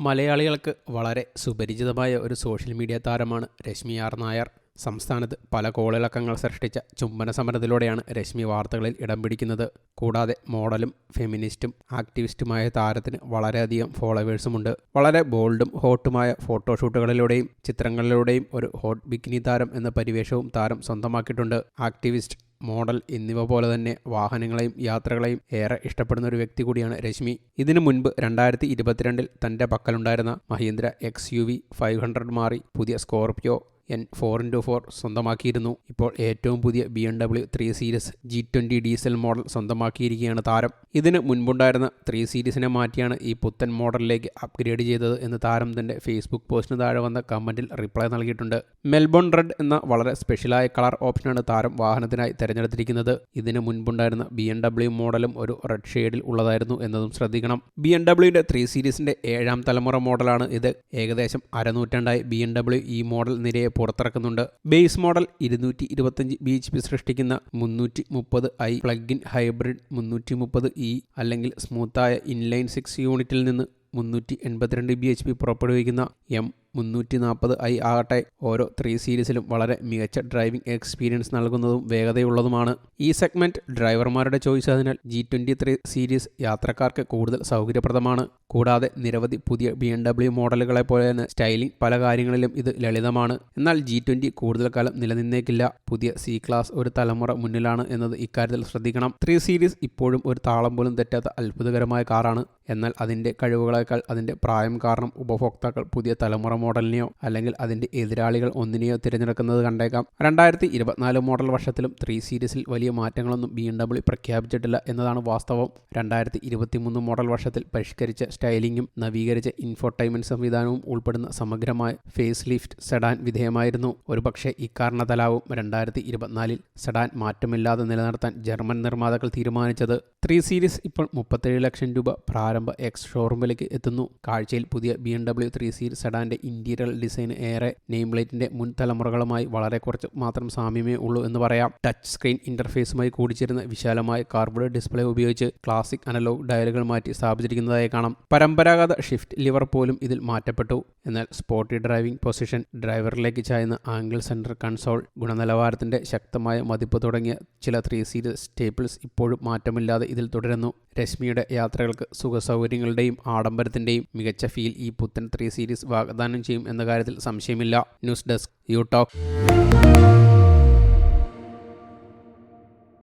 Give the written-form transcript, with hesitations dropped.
മലയാളികൾക്ക് വളരെ സുപരിചിതമായ ഒരു സോഷ്യൽ മീഡിയ താരമാണ് രശ്മി ആർ നായർ. സംസ്ഥാനത്ത് പല കോളിളക്കങ്ങൾ സൃഷ്ടിച്ച ചുംബന സമരത്തിലൂടെയാണ് രശ്മി വാർത്തകളിൽ ഇടം പിടിക്കുന്നത്. കൂടാതെ മോഡലും ഫെമിനിസ്റ്റും ആക്ടിവിസ്റ്റുമായ താരത്തിന് വളരെയധികം ഫോളോവേഴ്സുമുണ്ട്. വളരെ ബോൾഡും ഹോട്ടുമായ ഫോട്ടോഷൂട്ടുകളിലൂടെയും ചിത്രങ്ങളിലൂടെയും ഒരു ഹോട്ട് ബിക്കിനി താരം എന്ന പരിവേഷവും താരം സ്വന്തമാക്കിയിട്ടുണ്ട്. ആക്ടിവിസ്റ്റ്, മോഡൽ എന്നിവ പോലെ തന്നെ വാഹനങ്ങളെയും യാത്രകളെയും ഏറെ ഇഷ്ടപ്പെടുന്ന ഒരു വ്യക്തി കൂടിയാണ് രശ്മി. ഇതിനു മുൻപ് 2022 തൻ്റെ പക്കലുണ്ടായിരുന്ന മഹീന്ദ്ര XUV 500 മാറി പുതിയ സ്കോർപിയോ N4x4 സ്വന്തമാക്കിയിരുന്നു. ഇപ്പോൾ ഏറ്റവും പുതിയ BMW 3 series G20 diesel model സ്വന്തമാക്കിയിരിക്കുകയാണ് താരം. ഇതിന് മുൻപുണ്ടായിരുന്ന 3 സീരീസിനെ മാറ്റിയാണ് ഈ പുത്തൻ മോഡലിലേക്ക് അപ്ഗ്രേഡ് ചെയ്തത് എന്ന് താരം തൻ്റെ ഫേസ്ബുക്ക് പോസ്റ്റിന് താഴെ വന്ന കമൻറ്റിൽ റിപ്ലൈ നൽകിയിട്ടുണ്ട്. മെൽബൺ റെഡ് എന്ന വളരെ സ്പെഷ്യലായ കളർ ഓപ്ഷനാണ് താരം വാഹനത്തിനായി തിരഞ്ഞെടുത്തിരിക്കുന്നത്. ഇതിന് മുൻപുണ്ടായിരുന്ന BMW മോഡലും ഒരു റെഡ് ഷെയ്ഡിൽ ഉള്ളതായിരുന്നു എന്നതും ശ്രദ്ധിക്കണം. BMWയുടെ 3 സീരീസിൻ്റെ 7ാം തലമുറ മോഡലാണ് ഇത്. ഏകദേശം അരനൂറ്റാണ്ടായി BMW ഈ മോഡൽ നിരയെ പുറത്തിറക്കുന്നുണ്ട്. ബേസ് മോഡൽ 225 bhp സൃഷ്ടിക്കുന്ന 330i പ്ലഗ്-ഇൻ ഹൈബ്രിഡ് 330e അല്ലെങ്കിൽ സ്മൂത്തായ ഇൻലൈൻ 6 യൂണിറ്റിൽ നിന്ന് 382 bhp പുറപ്പെടുവിക്കുന്ന M340i ആകട്ടെ ഓരോ 3 സീരീസിലും വളരെ മികച്ച ഡ്രൈവിംഗ് എക്സ്പീരിയൻസ് നൽകുന്നതും വേഗതയുള്ളതുമാണ്. ഈ സെഗ്മെന്റ് ഡ്രൈവർമാരുടെ ചോയ്സ് ആയതിനാൽ G20 3 സീരീസ് യാത്രക്കാർക്ക് കൂടുതൽ സൗകര്യപ്രദമാണ്. കൂടാതെ നിരവധി പുതിയ BMW മോഡലുകളെ പോലെ തന്നെ സ്റ്റൈലിംഗ് പല കാര്യങ്ങളിലും ഇത് ലളിതമാണ്. എന്നാൽ G20 കൂടുതൽ കാലം നിലനിന്നേക്കില്ല. പുതിയ C ക്ലാസ് ഒരു തലമുറ മുന്നിലാണ് എന്നത് ഇക്കാര്യത്തിൽ ശ്രദ്ധിക്കണം. 3 സീരീസ് ഇപ്പോഴും ഒരു താളം പോലും തെറ്റാത്ത അത്ഭുതകരമായ കാറാണ്. എന്നാൽ അതിൻ്റെ കഴിവുകളേക്കാൾ അതിൻ്റെ പ്രായം കാരണം ഉപഭോക്താക്കൾ പുതിയ തലമുറ മോഡലിനെയോ അല്ലെങ്കിൽ അതിൻ്റെ എതിരാളികൾ ഒന്നിനെയോ തിരഞ്ഞെടുക്കുന്നത് കണ്ടേക്കാം. 2024 മോഡൽ വർഷത്തിലും 3 സീരീസിൽ വലിയ മാറ്റങ്ങളൊന്നും BMW പ്രഖ്യാപിച്ചിട്ടില്ല എന്നതാണ് വാസ്തവം. 2023 മോഡൽ വർഷത്തിൽ പരിഷ്കരിച്ച സ്റ്റൈലിംഗും നവീകരിച്ച ഇൻഫോടൈൻമെന്റ് സംവിധാനവും ഉൾപ്പെടുന്ന സമഗ്രമായ ഫേസ് ലിഫ്റ്റ് സെഡാൻ വിധേയമായിരുന്നു. ഒരുപക്ഷെ ഇക്കാരണത്താലാവും 2024 സെഡാൻ മാറ്റമില്ലാതെ നിലനിർത്താൻ ജർമ്മൻ നിർമ്മാതാക്കൾ തീരുമാനിച്ചത്. 3 സീരീസ് ഇപ്പോൾ 37 ലക്ഷം രൂപ പ്രാരംഭ എക്സ് ഷോറൂമിലേക്ക് എത്തുന്നു. കാഴ്ചയിൽ പുതിയ BMW 3 സീരീസ് സെഡാന്റെ ഇന്റീരിയർ ഡിസൈൻ ഏറെ നെയിംപ്ലേറ്റിന്റെ മുൻ തലമുറകളുമായി വളരെ കുറച്ച് മാത്രം സാമ്യമേ ഉള്ളൂ എന്ന് പറയാം. ടച്ച് സ്ക്രീൻ ഇന്റർഫേസുമായി കൂടിച്ചേരുന്ന വിശാലമായ കാർവ്ഡ് ഡിസ്പ്ലേ ഉപയോഗിച്ച് ക്ലാസിക് അനലോഗ് ഡയലുകൾ മാറ്റി സ്ഥാപിച്ചിരിക്കുന്നതായി കാണാം. പരമ്പരാഗത ഷിഫ്റ്റ് ലിവർ പോലും ഇതിൽ മാറ്റപ്പെട്ടു. എന്നാൽ സ്പോർട്ടി ഡ്രൈവിംഗ് പൊസിഷൻ, ഡ്രൈവറിലേക്ക് ചായുന്ന ആംഗിൾ സെന്റർ കൺസോൾ, ഗുണനിലവാരത്തിന്റെ ശക്തമായ മതിപ്പ് തുടങ്ങിയ ചില 3 സീരീസ് സ്റ്റേപ്പിൾസ് ഇപ്പോഴും മാറ്റമില്ലാതെ ഇതിൽ തുടരുന്നു. രശ്മിയുടെ യാത്രകൾക്ക് സുഖസൗകര്യങ്ങളുടെയും ആഡംബരത്തിന്റെയും മികച്ച ഫീൽ ഈ പുത്തൻ 3 സീരീസ് വാഗ്ദാനം ചെയ്യും എന്ന കാര്യത്തിൽ സംശയമില്ല. News desk you talk.